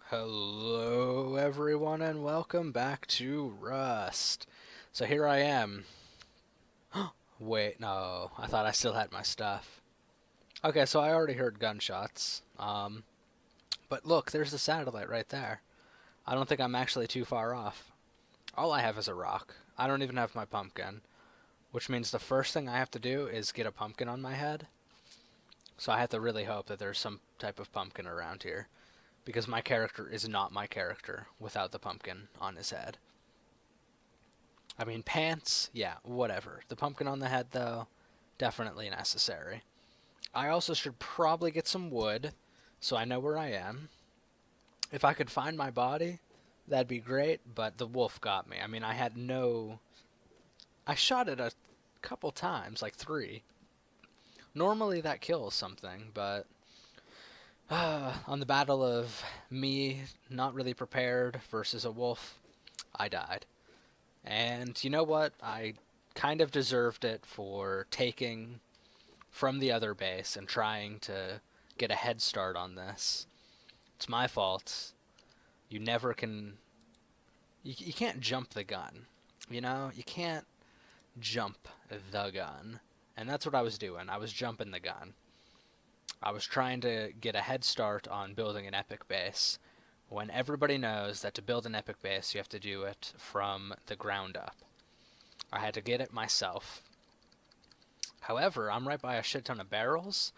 Hello everyone and welcome back to Rust. So here I am. Wait, no, I thought I still had my stuff. Okay, so I already heard gunshots. But look, there's the satellite right there. I don't think I'm actually too far off. All I have is a rock. I don't even have my pumpkin, which means the first thing I have to do is get a pumpkin on my head. So I have to really hope that there's some type of pumpkin around here, because my character is not my character without the pumpkin on his head. I mean, pants, yeah, whatever. The pumpkin on the head, though, definitely necessary. I also should probably get some wood, so I know where I am. If I could find my body, that'd be great, but the wolf got me. I mean, I had no... I shot it a couple times, like 3. Normally that kills something, but... on the battle of me not really prepared versus a wolf, I died. And you know what? I kind of deserved it for taking from the other base and trying to get a head start on this. It's my fault. You never can... You can't jump the gun. You know? You can't jump the gun. And that's what I was doing. I was jumping the gun. I was trying to get a head start on building an epic base, when everybody knows that to build an epic base you have to do it from the ground up. I had to get it myself. However, I'm right by a shit ton of barrels,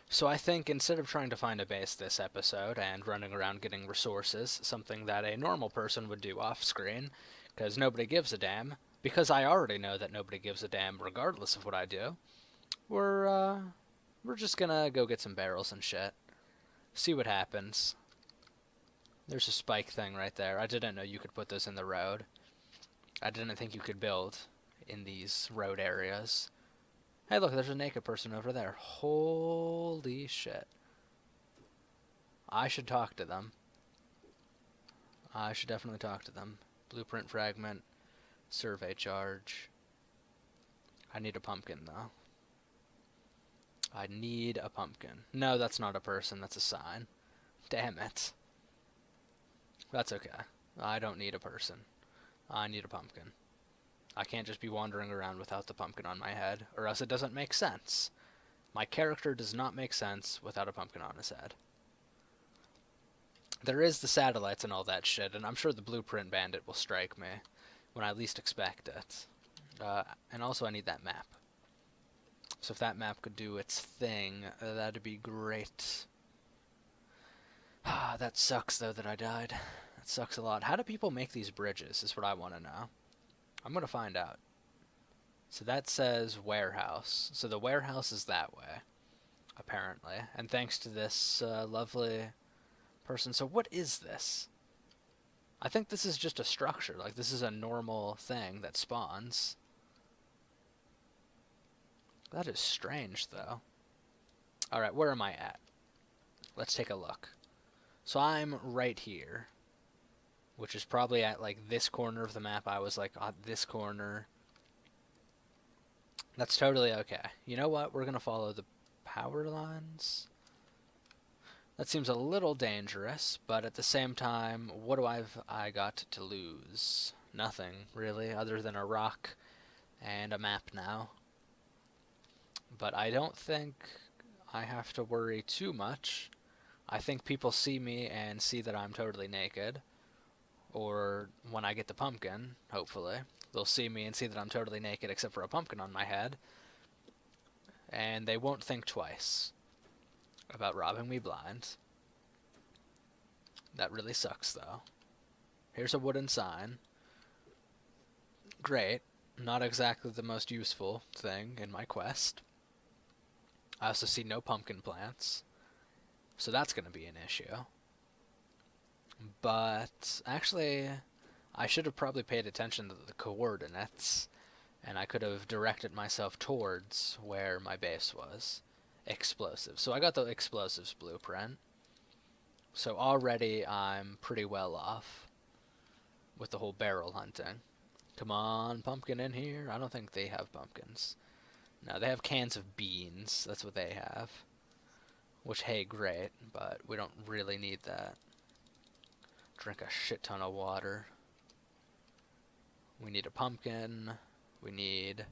so I think instead of trying to find a base this episode and running around getting resources, something that a normal person would do off screen, because nobody gives a damn, because I already know that nobody gives a damn regardless of what I do, we're just gonna go get some barrels and shit. See what happens. There's a spike thing right there. I didn't know you could put those in the road. I didn't think you could build in these road areas. Hey, look, there's a naked person over there. Holy shit. I should talk to them. I should definitely talk to them. Blueprint fragment. Survey charge. I need a pumpkin, though. I need a pumpkin. No, that's not a person. That's a sign. Damn it. That's okay. I don't need a person. I need a pumpkin. I can't just be wandering around without the pumpkin on my head, or else it doesn't make sense. My character does not make sense without a pumpkin on his head. There is the satellites and all that shit, and I'm sure the blueprint bandit will strike me when I least expect it. And also I need that map. So if that map could do its thing, that'd be great. That sucks, though, that I died. That sucks a lot. How do people make these bridges is what I want to know. I'm going to find out. So that says warehouse. So the warehouse is that way, apparently. And thanks to this lovely person. So what is this? I think this is just a structure. Like, this is a normal thing that spawns. That is strange, though. Alright, where am I at? Let's take a look. So I'm right here, which is probably at, like, this corner of the map. I was, like, at this corner. That's totally okay. You know what? We're going to follow the power lines. That seems a little dangerous, but at the same time, what do I got to lose? Nothing, really, other than a rock and a map now. But I don't think I have to worry too much. I think people see me and see that I'm totally naked. Or when I get the pumpkin, hopefully, they'll see me and see that I'm totally naked except for a pumpkin on my head. And they won't think twice about robbing me blind. That really sucks, though. Here's a wooden sign. Great. Not exactly the most useful thing in my quest. I also see no pumpkin plants, so that's going to be an issue. But actually, I should have probably paid attention to the coordinates, and I could have directed myself towards where my base was. Explosives. So I got the explosives blueprint. So already I'm pretty well off with the whole barrel hunting. Come on, pumpkin in here. I don't think they have pumpkins. No, they have cans of beans. That's what they have. Which, hey, great, but we don't really need that. Drink a shit ton of water. We need a pumpkin. We need,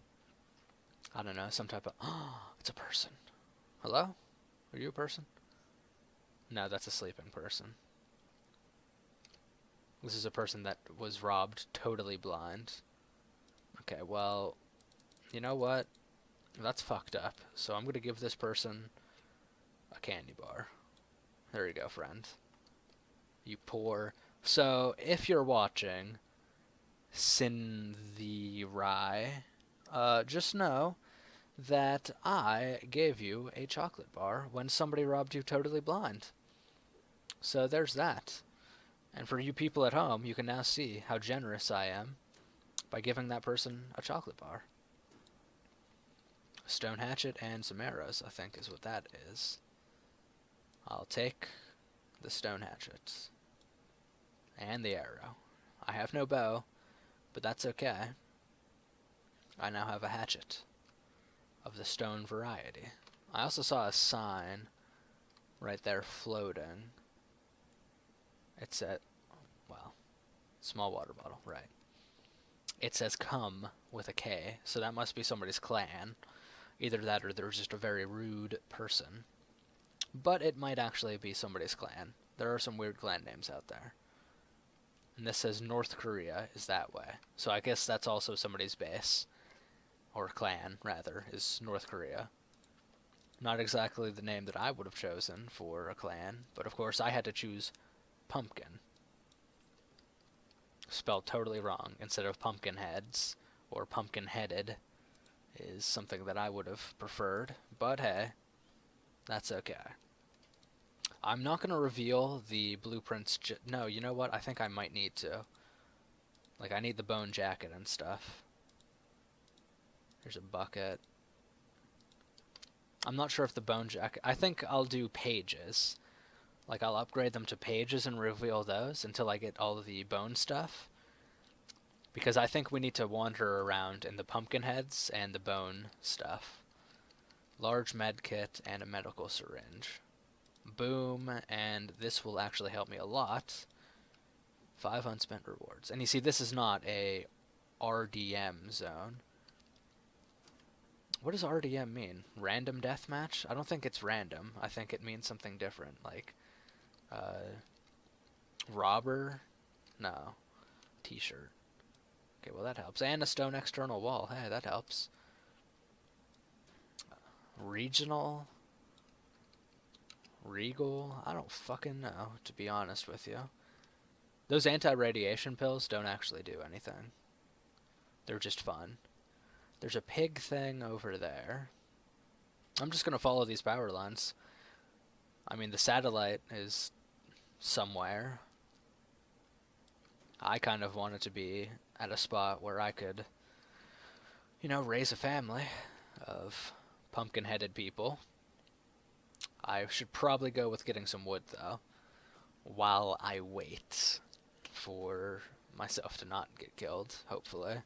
I don't know, some type of... Oh, it's a person. Hello? Are you a person? No, that's a sleeping person. This is a person that was robbed totally blind. Okay, well, you know what? That's fucked up. So I'm going to give this person a candy bar. There you go, friend. You poor... So, if you're watching Sin the Rye, just know that I gave you a chocolate bar when somebody robbed you totally blind. So there's that. And for you people at home, you can now see how generous I am by giving that person a chocolate bar. Stone hatchet and some arrows, I think is what that is. I'll take the stone hatchet and the arrow. I have no bow, but that's okay. I now have a hatchet of the stone variety. I also saw a sign right there floating. It said, well, small water bottle, right. It says come with a K, so that must be somebody's clan. Either that or there's just a very rude person. But it might actually be somebody's clan. There are some weird clan names out there. And this says North Korea is that way. So I guess that's also somebody's base. Or clan, rather, is North Korea. Not exactly the name that I would have chosen for a clan, but of course I had to choose Pumpkin. Spelled totally wrong. Instead of Pumpkinheads, or Pumpkin-headed, is something that I would have preferred. But hey, that's okay. I'm not going to reveal the blueprints. No, you know what? I think I might need to. Like, I need the bone jacket and stuff. There's a bucket. I'm not sure if the bone jacket... I think I'll do pages. Like, I'll upgrade them to pages and reveal those until I get all of the bone stuff. Because I think we need to wander around in the pumpkin heads and the bone stuff. Large med kit and a medical syringe. Boom, and this will actually help me a lot. 5 unspent rewards. And you see, this is not a RDM zone. What does RDM mean? Random deathmatch? I don't think it's random. I think it means something different, like, robber? No. T-shirt. Okay, well that helps. And a stone external wall. Hey, that helps. Regional? Regal? I don't fucking know, to be honest with you. Those anti-radiation pills don't actually do anything. They're just fun. There's a pig thing over there. I'm just going to follow these power lines. I mean, the satellite is somewhere. I kind of wanted to be at a spot where I could, you know, raise a family of pumpkin-headed people. I should probably go with getting some wood, though, while I wait for myself to not get killed, hopefully.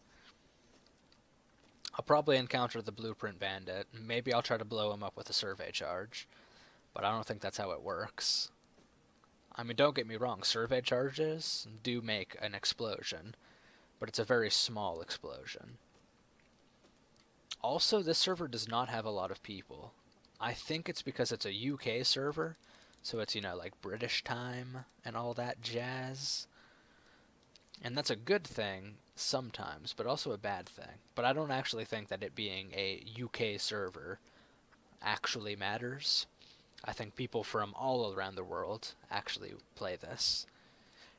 I'll probably encounter the blueprint bandit. Maybe I'll try to blow him up with a survey charge, but I don't think that's how it works. I mean, don't get me wrong, survey charges do make an explosion, but it's a very small explosion. Also, this server does not have a lot of people. I think it's because it's a UK server, so it's, you know, like British time and all that jazz. And that's a good thing sometimes, but also a bad thing. But I don't actually think that it being a UK server actually matters. I think people from all around the world actually play this.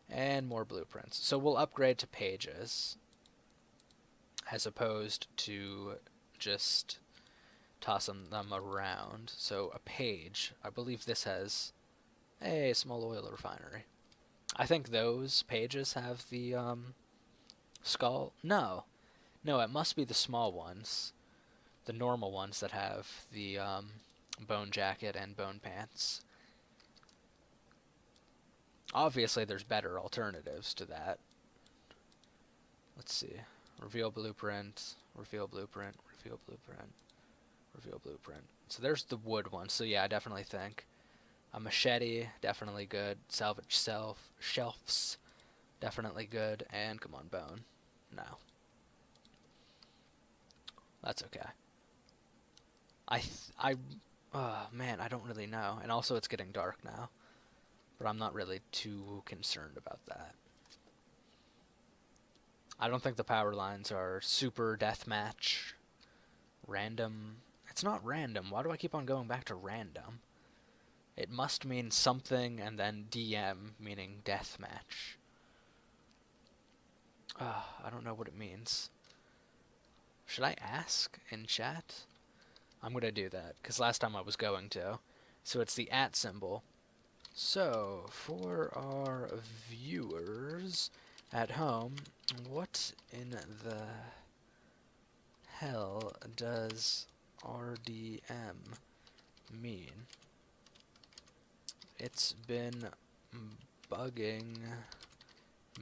And more blueprints. So we'll upgrade to pages, as opposed to just tossing them around. So a page, I believe this has a small oil refinery. I think those pages have the skull. No, it must be the small ones, the normal ones that have the bone jacket and bone pants. Obviously, there's better alternatives to that. Let's see. Reveal blueprint, reveal blueprint, reveal blueprint, reveal blueprint. So there's the wood one. So yeah, I definitely think a machete, definitely good. Salvage shelves, Definitely good. And come on, bone. No. That's okay. Oh man, I don't really know. And also it's getting dark now. But I'm not really too concerned about that. I don't think the power lines are super deathmatch. Random. It's not random. Why do I keep on going back to random? It must mean something and then DM, meaning deathmatch. I don't know what it means. Should I ask in chat? I'm going to do that, because last time I was going to. So it's the @ symbol. So, for our viewers at home, what in the hell does RDM mean? It's been bugging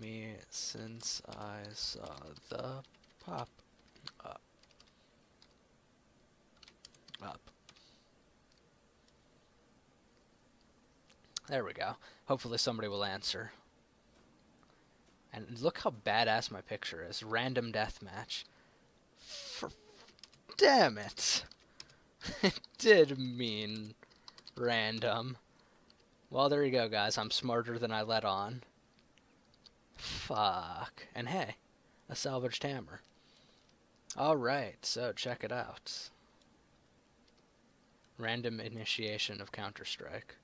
me since I saw the pop up. There we go. Hopefully somebody will answer. And look how badass my picture is. Random deathmatch. Damn it. It did mean random. Well, there you go, guys. I'm smarter than I let on. Fuck. And hey, a salvaged hammer. Alright, so check it out. Random initiation of Counter-Strike.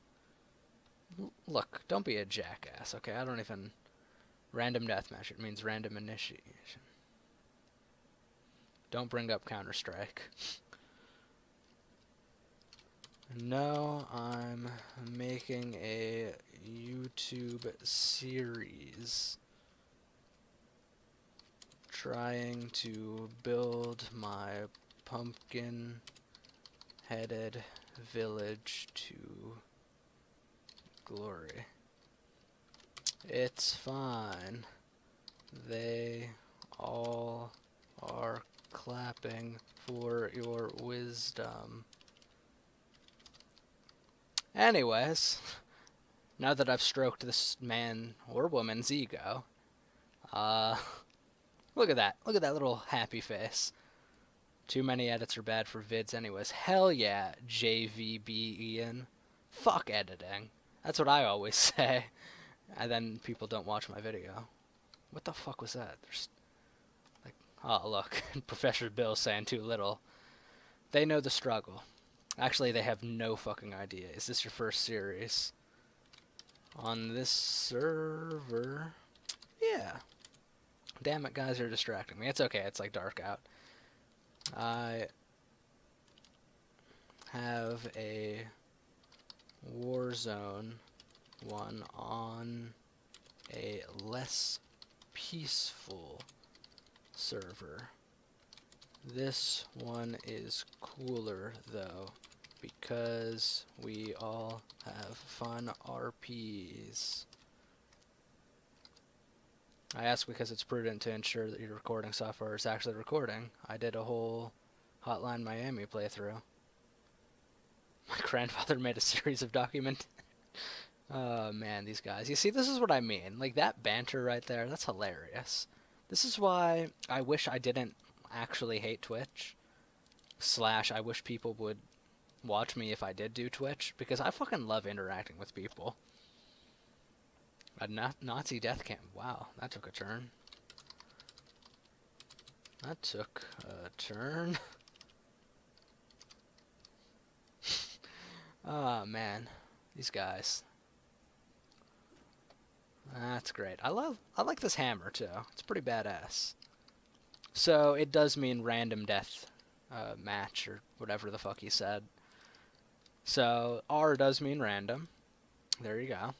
Look, don't be a jackass, okay? I don't even... Random deathmatch. It means random initiation. Don't bring up Counter-Strike. No, I'm making a YouTube series trying to build my pumpkin-headed village to glory. It's fine. They all are clapping for your wisdom. Anyways, now that I've stroked this man or woman's ego, look at that. Look at that little happy face. Too many edits are bad for vids anyways. Hell yeah, JVB Ian. Fuck editing. That's what I always say. And then people don't watch my video. What the fuck was that? There's like, oh look, Professor Bill saying too little. They know the struggle. Actually, they have no fucking idea. Is this your first series? On this server? Yeah. Damn it, guys are distracting me. It's okay, it's like dark out. I have a Warzone one on a less peaceful server. This one is cooler though, because we all have fun RPs. I ask because it's prudent to ensure that your recording software is actually recording. I did a whole Hotline Miami playthrough. My grandfather made a series of Oh man, these guys. You see, this is what I mean. Like, that banter right there, that's hilarious. This is why I wish I didn't actually hate Twitch. / I wish people would watch me if I did do Twitch, because I fucking love interacting with people. A Nazi death camp. Wow, that took a turn. That took a turn. Oh man, these guys. That's great. I like this hammer too. It's pretty badass. So it does mean random death match or whatever the fuck he said. So R does mean random. There you go.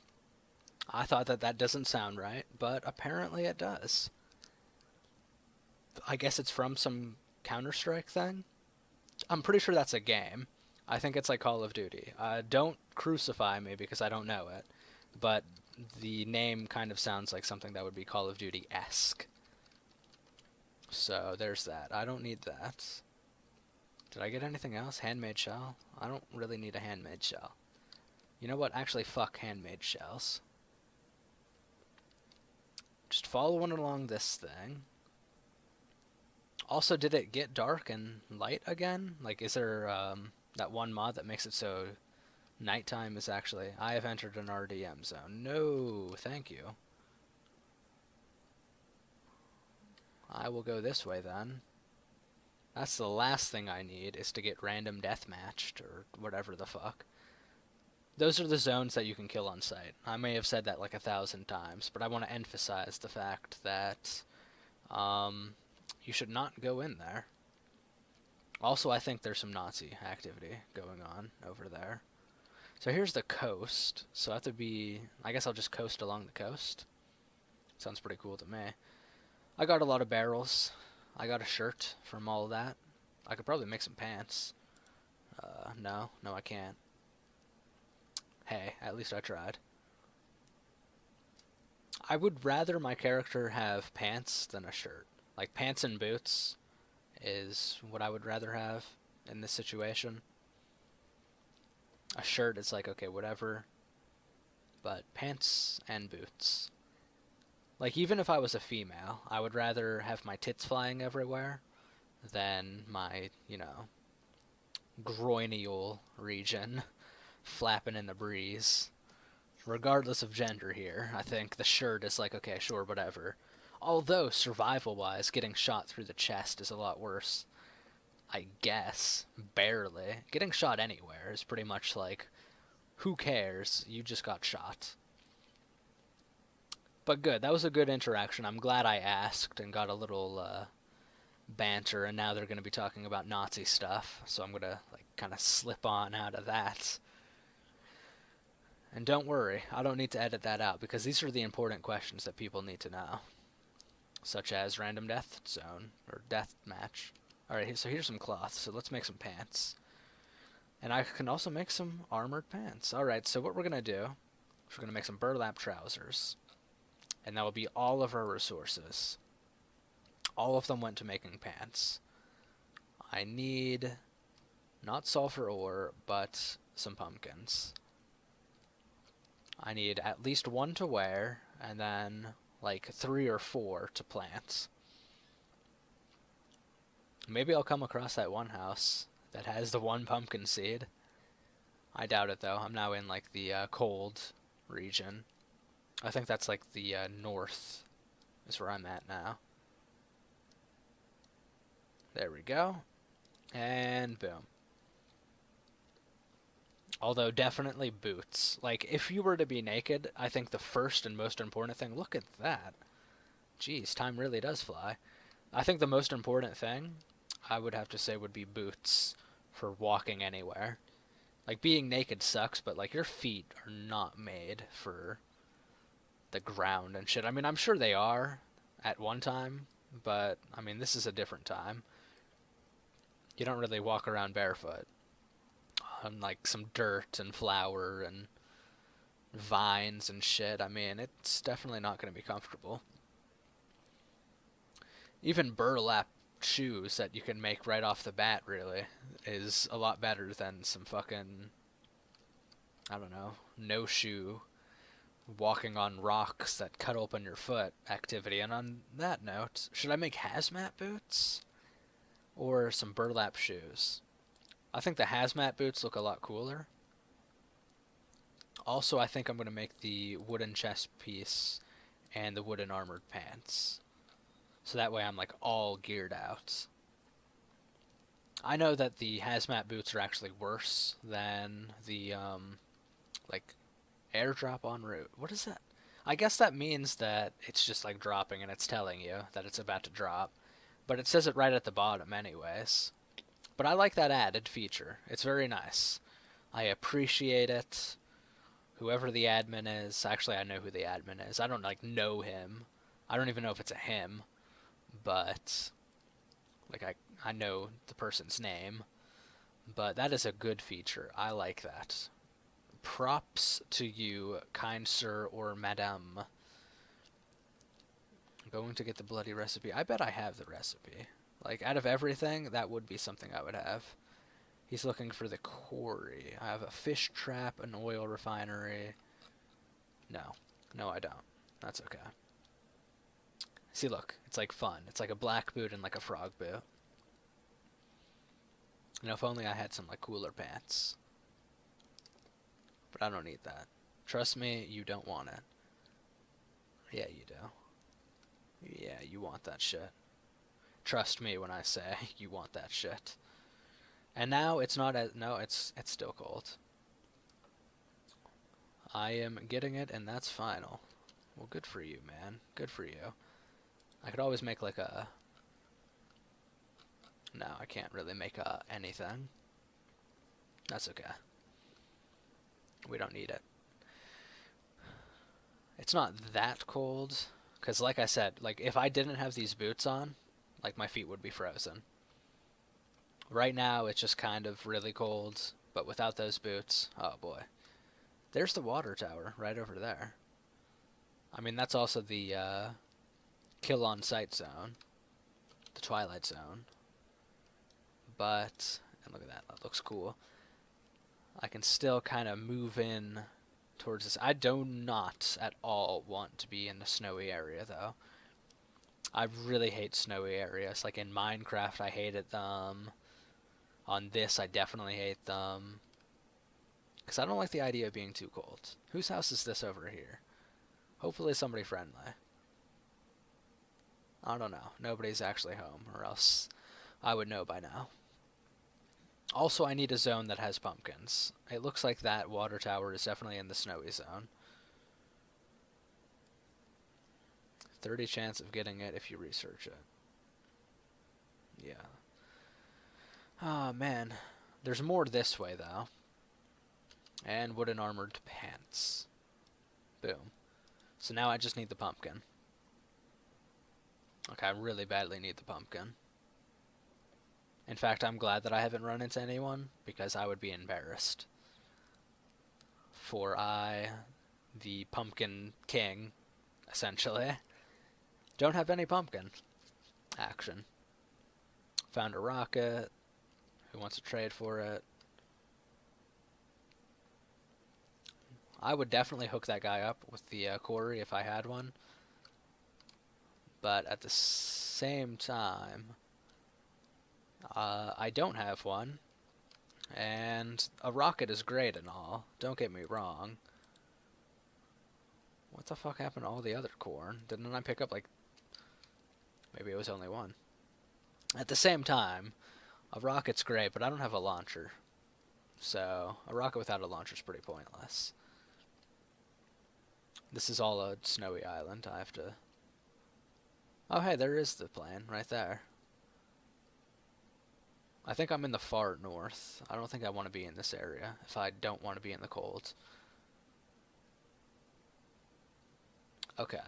I thought that doesn't sound right, but apparently it does. I guess it's from some Counter-Strike thing. I'm pretty sure that's a game. I think it's like Call of Duty. Don't crucify me because I don't know it, but the name kind of sounds like something that would be Call of Duty-esque. So there's that. I don't need that. Did I get anything else? Handmade shell? I don't really need a handmade shell. You know what? Actually, fuck handmade shells. just following along this thing. Also, did it get dark and light again? Like, is there that one mod that makes it so nighttime is actually... I have entered an RDM zone. No, thank you. I will go this way then. That's the last thing I need, is to get random deathmatched, or whatever the fuck. Those are the zones that you can kill on sight. I may have said that like 1,000 times, but I want to emphasize the fact that you should not go in there. Also, I think there's some Nazi activity going on over there. So here's the coast, so I have to be... I guess I'll just coast along the coast. Sounds pretty cool to me. I got a lot of barrels. I got a shirt from all of that. I could probably make some pants. No, I can't. Hey, at least I tried. I would rather my character have pants than a shirt. Like, pants and boots is what I would rather have in this situation. A shirt is like, okay, whatever. But pants and boots. Like, even if I was a female, I would rather have my tits flying everywhere than my, you know, groinial region flapping in the breeze. Regardless of gender here, I think the shirt is like, okay, sure, whatever. Although, survival-wise, getting shot through the chest is a lot worse. I guess. Barely. Getting shot anywhere is pretty much like, who cares? You just got shot. But good, that was a good interaction. I'm glad I asked and got a little banter, and now they're going to be talking about Nazi stuff, so I'm going to like kind of slip on out of that. And don't worry, I don't need to edit that out, because these are the important questions that people need to know. Such as random death zone, or death match. Alright, so here's some cloth, so let's make some pants. And I can also make some armored pants. Alright, so what we're going to do is we're going to make some burlap trousers. And that will be all of our resources. All of them went to making pants. I need not sulfur ore, but some pumpkins. I need at least one to wear, and then like 3 or 4 to plant. Maybe I'll come across that one house that has the one pumpkin seed. I doubt it, though. I'm now in like the cold region. I think that's like the north is where I'm at now. There we go. And boom. Although definitely boots. Like, if you were to be naked, I think the first and most important thing... Look at that. Jeez, time really does fly. I think the most important thing, I would have to say, would be boots for walking anywhere. Like, being naked sucks, but, like, your feet are not made for the ground and shit. I mean, I'm sure they are at one time, but, I mean, this is a different time. You don't really walk around barefoot on, like, some dirt and flour and vines and shit. I mean, it's definitely not going to be comfortable. Even burlap shoes that you can make right off the bat, really, is a lot better than some fucking, I don't know, no shoe, walking on rocks that cut open your foot activity. And on that note, should I make hazmat boots or some burlap shoes? I think the hazmat boots look a lot cooler. Also, I think I'm going to make the wooden chest piece and the wooden armored pants. So that way I'm like all geared out. I know that the hazmat boots are actually worse than the like airdrop en route. What is that? I guess that means that it's just like dropping and it's telling you that it's about to drop. But it says it right at the bottom anyways. But I like that added feature. It's very nice. I appreciate it. Whoever the admin is, actually I know who the admin is. I don't like know him. I don't even know if it's a him. But like I know the person's name. But that is a good feature. I like that. Props to you, kind sir or madame. I'm going to get the bloody recipe. I bet I have the recipe. Like, out of everything, that would be something I would have. He's looking for the quarry. I have a fish trap, an oil refinery. No. No, I don't. That's okay. See, look, it's like fun. It's like a black boot and like a frog boot. You know, if only I had some like cooler pants. But I don't need that. Trust me, you don't want it. Yeah, you do. Yeah, you want that shit. Trust me when I say you want that shit. And now it's not as... No, it's still cold. I am getting it, and that's final. Well, good for you, man. Good for you. I could always make like a... No, I can't really make anything. That's okay. We don't need it. It's not that cold, because like I said, like if I didn't have these boots on, like my feet would be frozen. Right now it's just kind of really cold, but without those boots, oh boy. There's the water tower right over there. I mean, that's also the kill on sight zone, the Twilight Zone. But, and look at that, that looks cool. I can still kind of move in towards this. I do not at all want to be in the snowy area, though. I really hate snowy areas. Like in Minecraft, I hated them. On this, I definitely hate them. Because I don't like the idea of being too cold. Whose house is this over here? Hopefully somebody friendly. I don't know. Nobody's actually home, or else I would know by now. Also, I need a zone that has pumpkins. It looks like that water tower is definitely in the snowy zone. 30 chance of getting it if you research it. Yeah. Oh, man. There's more this way, though. And wooden armored pants. Boom. So now I just need the pumpkin. Okay, I really badly need the pumpkin. In fact, I'm glad that I haven't run into anyone, because I would be embarrassed. For I, the pumpkin king, essentially, don't have any pumpkin action. Found a rocket. Who wants to trade for it? I would definitely hook that guy up with the quarry if I had one. But at the same time, I don't have one. And a rocket is great and all. Don't get me wrong. What the fuck happened to all the other corn? Didn't I pick up, like... Maybe it was only one. At the same time, a rocket's great, but I don't have a launcher. So, a rocket without a launcher is pretty pointless. This is all a snowy island. I have to... Oh, hey, there is the plane, right there. I think I'm in the far north. I don't think I want to be in this area, if I don't want to be in the cold. Okay,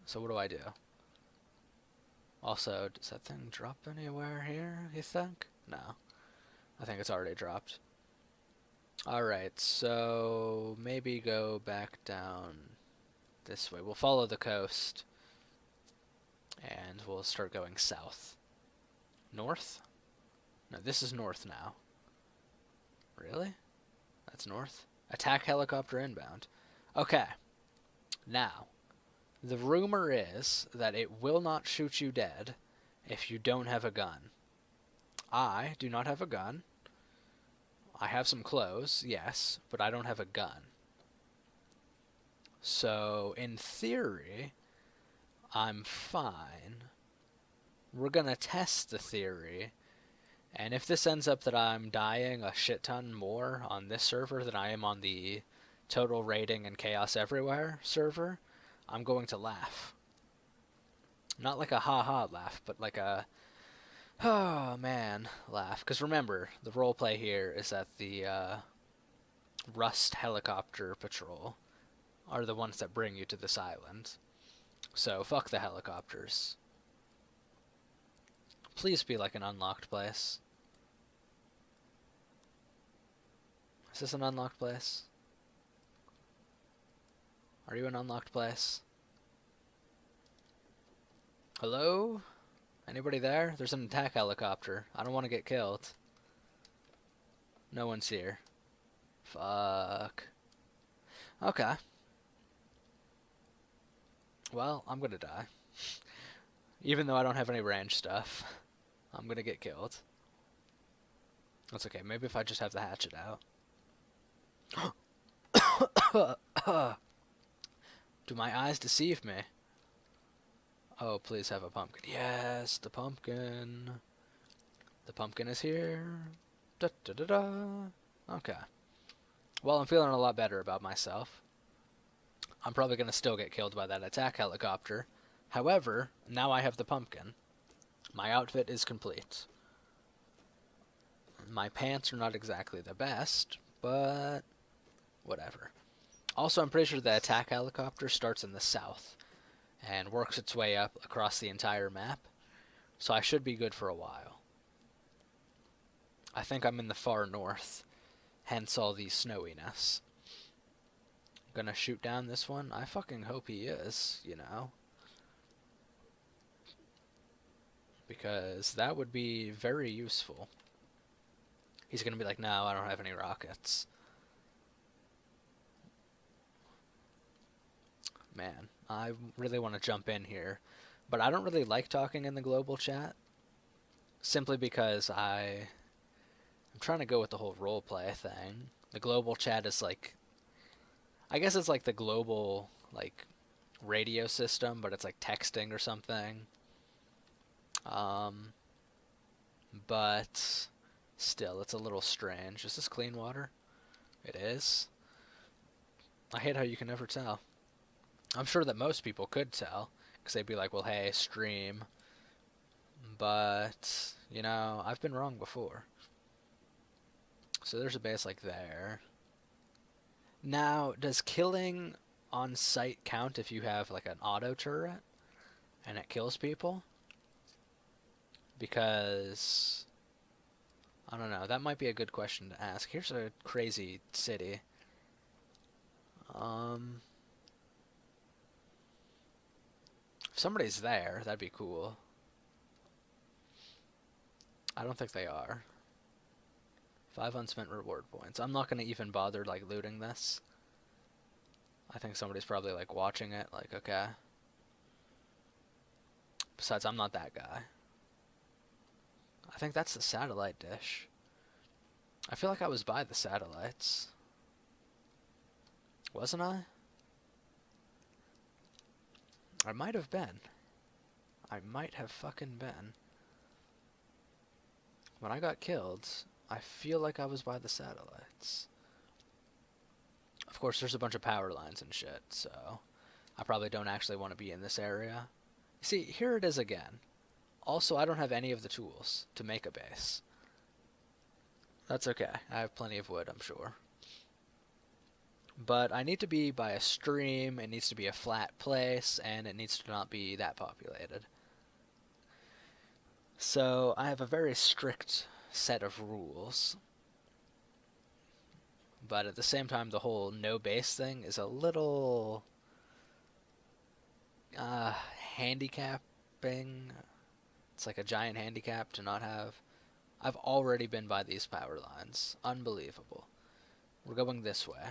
so what do I do? Also, does that thing drop anywhere here, you think? No. I think it's already dropped. Alright, so maybe go back down this way. We'll follow the coast, and we'll start going south. North? No, this is north now. Really? That's north? Attack helicopter inbound. Okay. Now, the rumor is that it will not shoot you dead if you don't have a gun. I do not have a gun. I have some clothes, yes, but I don't have a gun. So, in theory, I'm fine. We're gonna test the theory, and if this ends up that I'm dying a shit ton more on this server than I am on the Total Raiding and Chaos Everywhere server, I'm going to laugh. Not like a ha-ha laugh, but like a, oh man, laugh. Because remember, the roleplay here is that the Rust Helicopter Patrol are the ones that bring you to this island. So, fuck the helicopters. Please be like an unlocked place. Is this an unlocked place? Are you an unlocked place? Hello? Anybody there? There's an attack helicopter. I don't want to get killed. No one's here. Fuck. Okay. Well, I'm gonna die. Even though I don't have any range stuff, I'm gonna get killed. That's okay. Maybe if I just have the hatchet out. Do my eyes deceive me? Oh, please have a pumpkin. Yes, the pumpkin. The pumpkin is here. Da da da da. Okay. Well, I'm feeling a lot better about myself. I'm probably going to still get killed by that attack helicopter. However, now I have the pumpkin. My outfit is complete. My pants are not exactly the best, but whatever. Also, I'm pretty sure the attack helicopter starts in the south and works its way up across the entire map, so I should be good for a while. I think I'm in the far north, hence all the snowiness. Gonna shoot down this one? I fucking hope he is, you know. Because that would be very useful. He's gonna be like, no, I don't have any rockets. Man, I really want to jump in here. But I don't really like talking in the global chat. Simply because I'm trying to go with the whole roleplay thing. The global chat is like, I guess it's like the global, like, radio system, but it's like texting or something. But still, it's a little strange. Is this clean water? It is. I hate how you can never tell. I'm sure that most people could tell, because they'd be like, well, hey, stream. But, you know, I've been wrong before. So there's a base like there. Now, does killing on sight count if you have like an auto turret and it kills people? Because I don't know, that might be a good question to ask. Here's a crazy city. If somebody's there, that'd be cool. I don't think they are. 5 unspent reward points. I'm not gonna even bother like looting this. I think somebody's probably like watching it, like, okay. Besides, I'm not that guy. I think that's the satellite dish. I feel like I was by the satellites. Wasn't I? I might have been. I might have fucking been. When I got killed, I feel like I was by the satellites. Of course, there's a bunch of power lines and shit, so I probably don't actually want to be in this area. See, here it is again. Also, I don't have any of the tools to make a base. That's okay. I have plenty of wood, I'm sure. But I need to be by a stream, it needs to be a flat place, and it needs to not be that populated. So, I have a very strict set of rules. But at the same time, the whole no base thing is a little handicapping. It's like a giant handicap to not have. I've already been by these power lines. Unbelievable. We're going this way.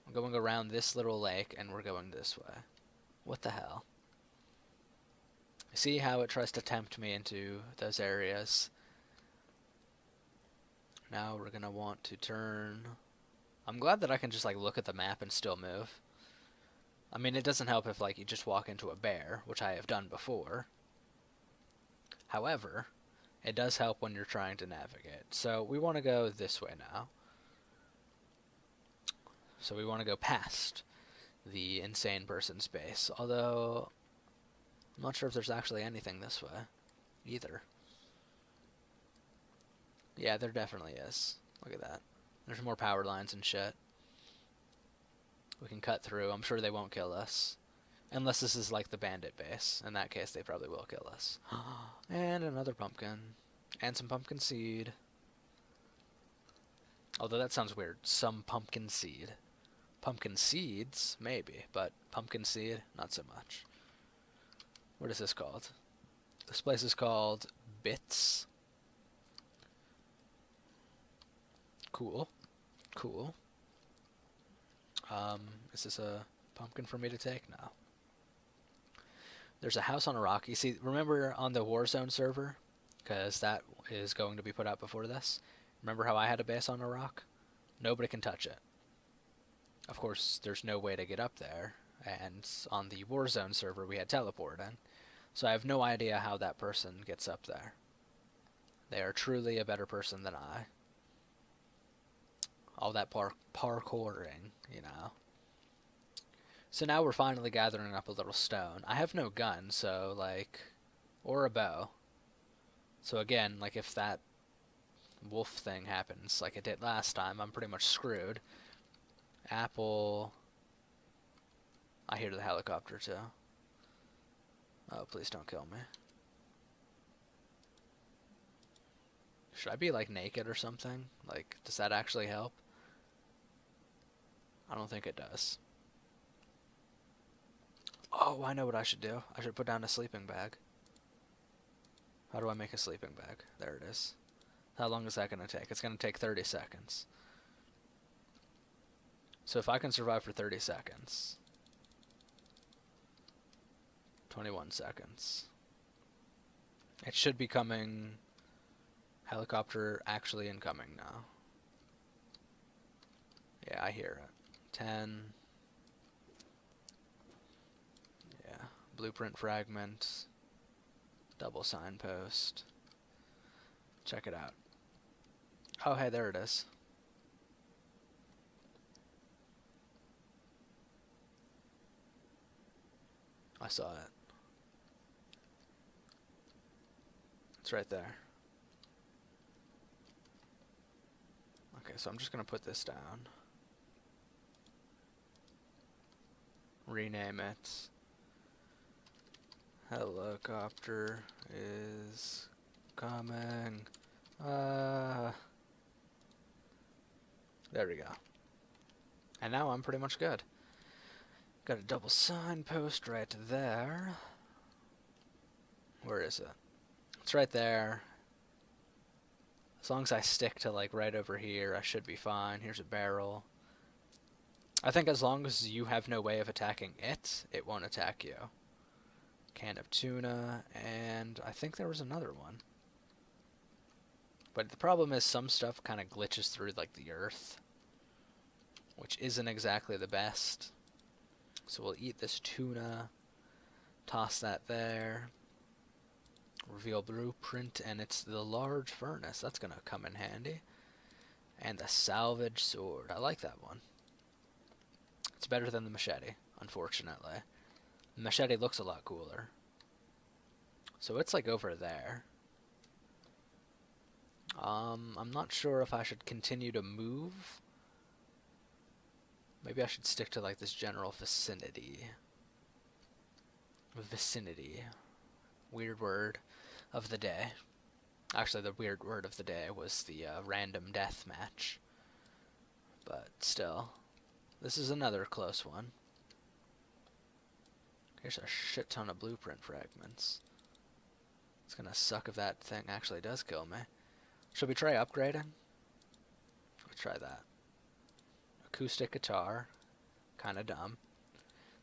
We're going around this little lake, and we're going this way. What the hell? See how it tries to tempt me into those areas. Now we're gonna want to turn. I'm glad that I can just like look at the map and still move. I mean, it doesn't help if like you just walk into a bear, which I have done before. However, it does help when you're trying to navigate. So we want to go this way now. So we want to go past the insane person's base. Although, I'm not sure if there's actually anything this way either. Yeah, there definitely is. Look at that. There's more power lines and shit. We can cut through. I'm sure they won't kill us. Unless this is like the bandit base. In that case, they probably will kill us. And another pumpkin. And some pumpkin seed. Although that sounds weird. Some pumpkin seed. Pumpkin seeds, maybe. But pumpkin seed, not so much. What is this called? This place is called Bits. Cool. Cool. Is this a pumpkin for me to take? No. There's a house on a rock. You see, remember on the Warzone server? Because that is going to be put out before this. Remember how I had a base on a rock? Nobody can touch it. Of course, there's no way to get up there. And on the Warzone server, we had teleporting. So I have no idea how that person gets up there. They are truly a better person than I. All that parkouring, you know. So now we're finally gathering up a little stone. I have no gun, so, like, or a bow. So again, like, if that wolf thing happens like it did last time, I'm pretty much screwed. Apple. I hear the helicopter, too. Oh, please don't kill me. Should I be, like, naked or something? Like, does that actually help? I don't think it does. Oh, I know what I should do. I should put down a sleeping bag. How do I make a sleeping bag? There it is. How long is that going to take? It's going to take 30 seconds. So if I can survive for 30 seconds... 21 seconds. It should be coming... Helicopter actually incoming now. Yeah, I hear it. 10... Blueprint fragment, double signpost. Check it out. Oh, hey, there it is. I saw it. It's right there. Okay, so I'm just gonna put this down. Rename it. Helicopter is coming. There we go. And now I'm pretty much good. Got a double signpost right there. Where is it? It's right there. As long as I stick to, like, right over here, I should be fine. Here's a barrel. I think as long as you have no way of attacking it, it won't attack you. Can of tuna, and I think there was another one. But the problem is some stuff kind of glitches through, like, the earth, which isn't exactly the best. So we'll eat this tuna, toss that there, reveal blueprint, and it's the large furnace. That's going to come in handy. And the salvage sword. I like that one. It's better than the machete, unfortunately. The machete looks a lot cooler. So it's like over there. I'm not sure if I should continue to move. Maybe I should stick to, like, this general vicinity. Vicinity. Weird word of the day. Actually, the weird word of the day was the random death match. But still, this is another close one. Here's a shit ton of blueprint fragments. It's gonna suck if that thing actually does kill me. Should we try upgrading? Let's try that. Acoustic guitar. Kinda dumb.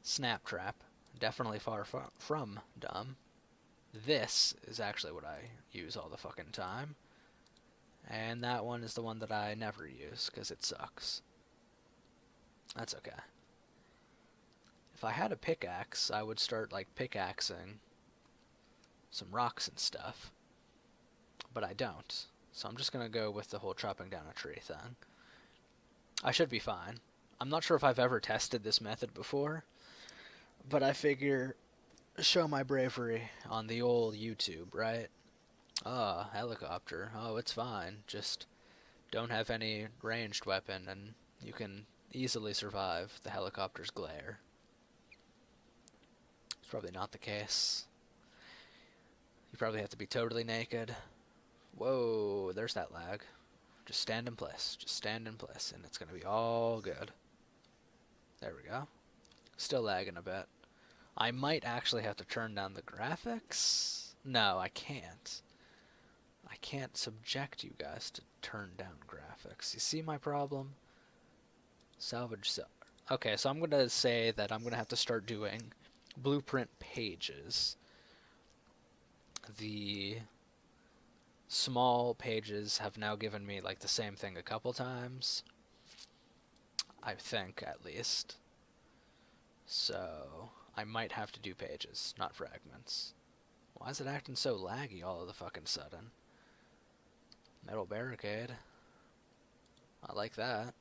Snap trap. Definitely far from dumb. This is actually what I use all the fucking time. And that one is the one that I never use, because it sucks. That's okay. If I had a pickaxe, I would start, like, pickaxing some rocks and stuff. But I don't. So I'm just going to go with the whole chopping down a tree thing. I should be fine. I'm not sure if I've ever tested this method before, but I figure show my bravery on the old YouTube, right? Ah, helicopter. Oh, it's fine. Just don't have any ranged weapon and you can easily survive the helicopter's glare. It's probably not the case. You probably have to be totally naked. Whoa, there's that lag. Just stand in place. Just stand in place, and it's going to be all good. There we go. Still lagging a bit. I might actually have to turn down the graphics. No, I can't. I can't subject you guys to turn down graphics. You see my problem? Salvage. Okay, so I'm going to say that I'm going to have to start doing blueprint pages. The small pages have now given me like the same thing a couple times. I think, at least. So I might have to do pages, not fragments. Why is it acting so laggy all of the fucking sudden? Metal barricade. I like that.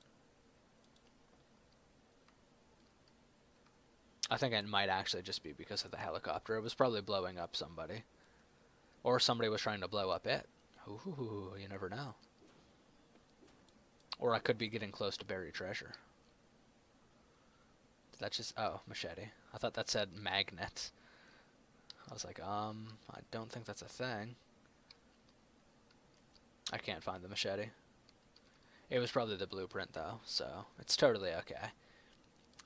I think it might actually just be because of the helicopter. It was probably blowing up somebody. Or somebody was trying to blow up it. Ooh, you never know. Or I could be getting close to buried treasure. Did that just... Oh, machete. I thought that said magnet. I was like, I don't think that's a thing. I can't find the machete. It was probably the blueprint, though, so it's totally okay.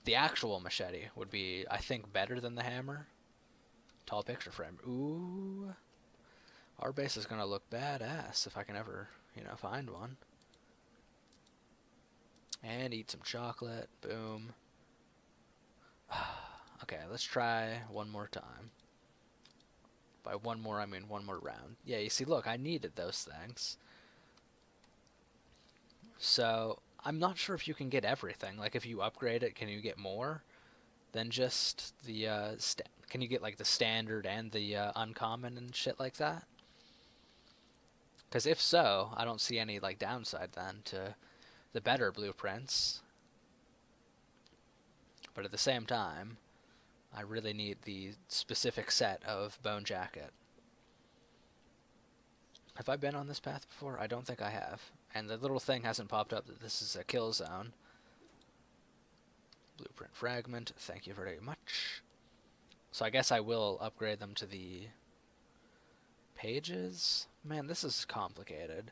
The actual machete would be, I think, better than the hammer. Tall picture frame. Ooh. Our base is going to look badass if I can ever, find one. And eat some chocolate. Boom. Okay, let's try one more time. By one more, I mean one more round. Yeah, you see, look, I needed those things. So, I'm not sure if you can get everything. Like, if you upgrade it, can you get more than just the, can you get, like, the standard and the uncommon and shit like that? Because if so, I don't see any, like, downside then to the better blueprints. But at the same time, I really need the specific set of bone jacket. Have I been on this path before? I don't think I have. And the little thing hasn't popped up that this is a kill zone. Blueprint fragment, thank you very much. So I guess I will upgrade them to the pages? Man, this is complicated.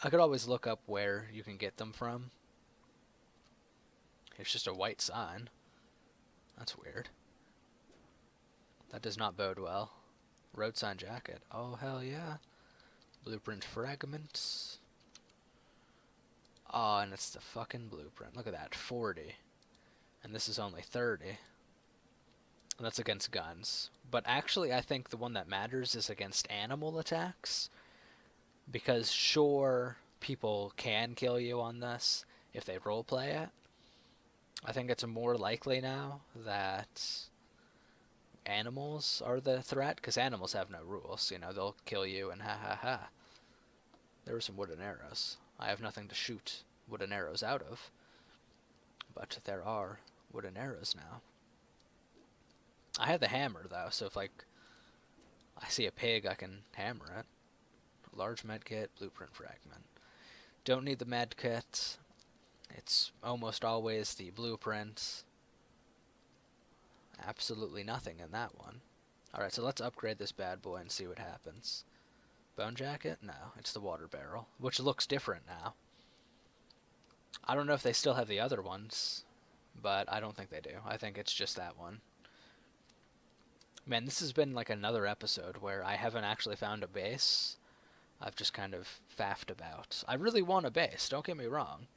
I could always look up where you can get them from. It's just a white sign. That's weird. That does not bode well. Road sign jacket. Oh, hell yeah. Blueprint fragments. Oh, and it's the fucking blueprint. Look at that. 40. And this is only 30. And that's against guns. But actually, I think the one that matters is against animal attacks. Because sure, people can kill you on this if they roleplay it. I think it's more likely now that animals are the threat, because animals have no rules. They'll kill you and ha ha ha. There were some wooden arrows. I have nothing to shoot wooden arrows out of, but there are wooden arrows now. I have the hammer, though, so if, like, I see a pig, I can hammer it. Large medkit, blueprint fragment. Don't need the medkit. It's almost always the blueprint. Absolutely nothing in that one. Alright, so let's upgrade this bad boy and see what happens. Bone jacket? No, it's the water barrel, which looks different now. I don't know if they still have the other ones, but I don't think they do. I think it's just that one. Man, this has been like another episode where I haven't actually found a base. I've just kind of faffed about. I really want a base, don't get me wrong.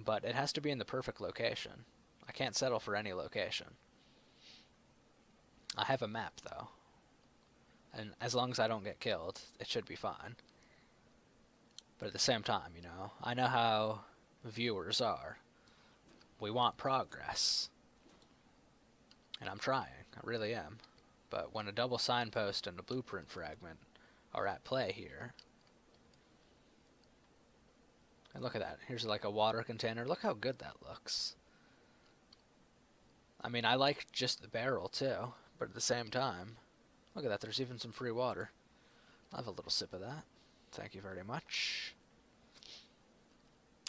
But it has to be in the perfect location. I can't settle for any location. I have a map, though. And as long as I don't get killed, it should be fine. But at the same time, I know how viewers are. We want progress. And I'm trying. I really am. But when a double signpost and a blueprint fragment are at play here... And look at that. Here's like a water container. Look how good that looks. I mean, I like just the barrel, too. But at the same time... Look at that, there's even some free water. I'll have a little sip of that. Thank you very much.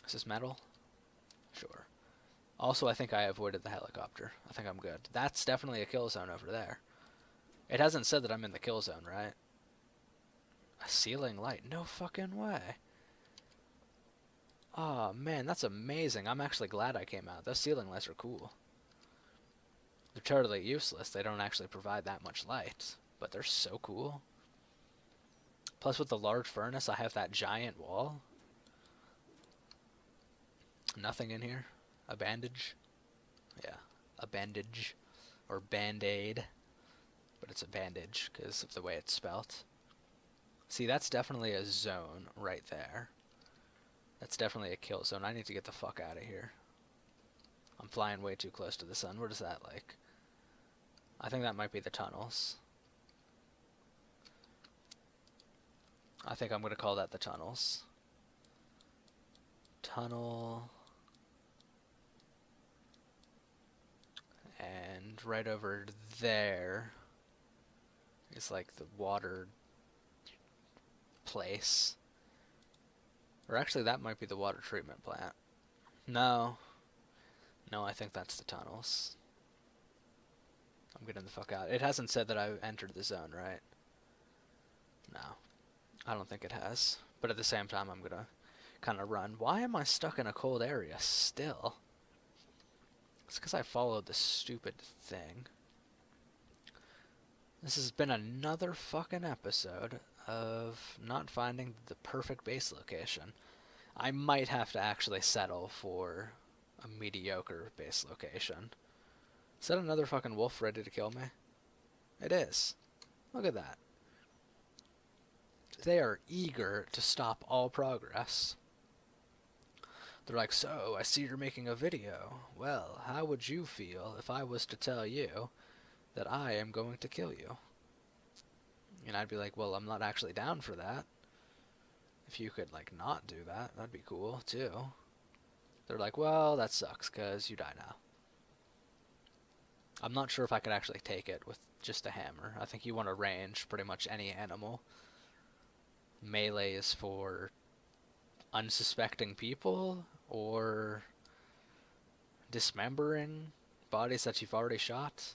Is this metal? Sure. Also, I think I avoided the helicopter. I think I'm good. That's definitely a kill zone over there. It hasn't said that I'm in the kill zone, right? A ceiling light. No fucking way. Oh, man, that's amazing. I'm actually glad I came out. Those ceiling lights are cool. They're totally useless. They don't actually provide that much light. But they're so cool. Plus with the large furnace, I have that giant wall. Nothing in here. A bandage. Yeah, a bandage. or band-aid, but it's a bandage because of the way it's spelt. See, that's definitely a zone right there. That's definitely a kill zone. I need to get the fuck out of here. I'm flying way too close to the sun. What is that like? I think that might be the tunnels. I think I'm going to call that the tunnels. Tunnel. And right over there is like the water place. Or actually that might be the water treatment plant. No. No, I think that's the tunnels. I'm getting the fuck out. It hasn't said that I entered the zone, right? No. I don't think it has. But at the same time, I'm gonna kind of run. Why am I stuck in a cold area still? It's because I followed this stupid thing. This has been another fucking episode of not finding the perfect base location. I might have to actually settle for a mediocre base location. Is that another fucking wolf ready to kill me? It is. Look at that. They are eager to stop all progress. They're like, so, I see you're making a video. Well, how would you feel if I was to tell you that I am going to kill you? And I'd be like, well, I'm not actually down for that. If you could, like, not do that, that'd be cool, too. They're like, well, that sucks, because you die now. I'm not sure if I could actually take it with just a hammer. I think you want to range pretty much any animal. Melee is for unsuspecting people, or dismembering bodies that you've already shot.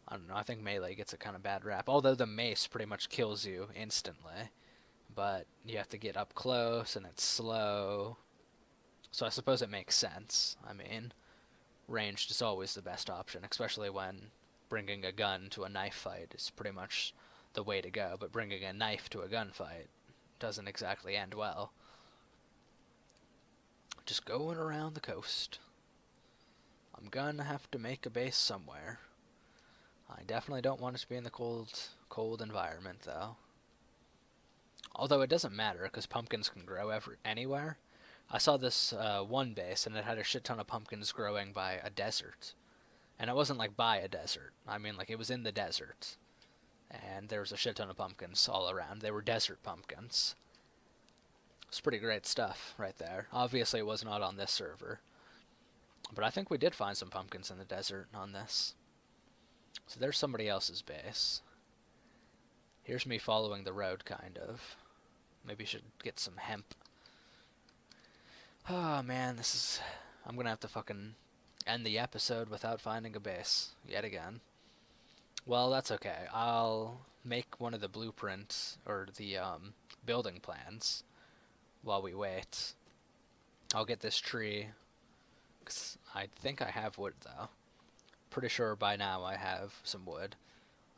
I don't know, I think melee gets a kind of bad rap. Although the mace pretty much kills you instantly. But you have to get up close, and it's slow. So I suppose it makes sense. I mean, ranged is always the best option, especially when bringing a gun to a knife fight is pretty much the way to go. But bringing a knife to a gunfight doesn't exactly end well. Just going around the coast. I'm gonna have to make a base somewhere. I definitely don't want it to be in the cold environment, though. Although it doesn't matter, because pumpkins can grow anywhere. I saw this one base, and it had a shit ton of pumpkins growing by a desert. And it wasn't like by a desert. I mean, like, it was in the desert. And there was a shit ton of pumpkins all around. They were desert pumpkins. It's pretty great stuff right there. Obviously, it was not on this server. But I think we did find some pumpkins in the desert on this. So there's somebody else's base. Here's me following the road, kind of. Maybe should get some hemp. Oh, man, this is... I'm gonna have to fucking end the episode without finding a base. Yet again. Well, that's okay. I'll make one of the blueprints, or the, building plans, while we wait. I'll get this tree, 'cause I think I have wood, though. Pretty sure by now I have some wood.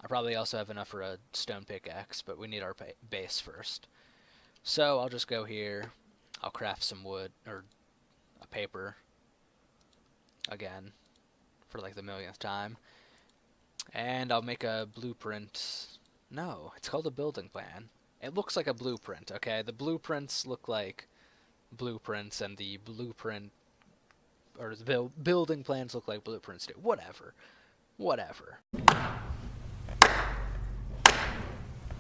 I probably also have enough for a stone pickaxe, but we need our base first. So I'll just go here. I'll craft some wood, or a paper, again, for like the millionth time. And I'll make a blueprint. No, it's called a building plan. It looks like a blueprint, okay? The blueprints look like blueprints, and the blueprint, or the building plans look like blueprints do. Whatever. Whatever.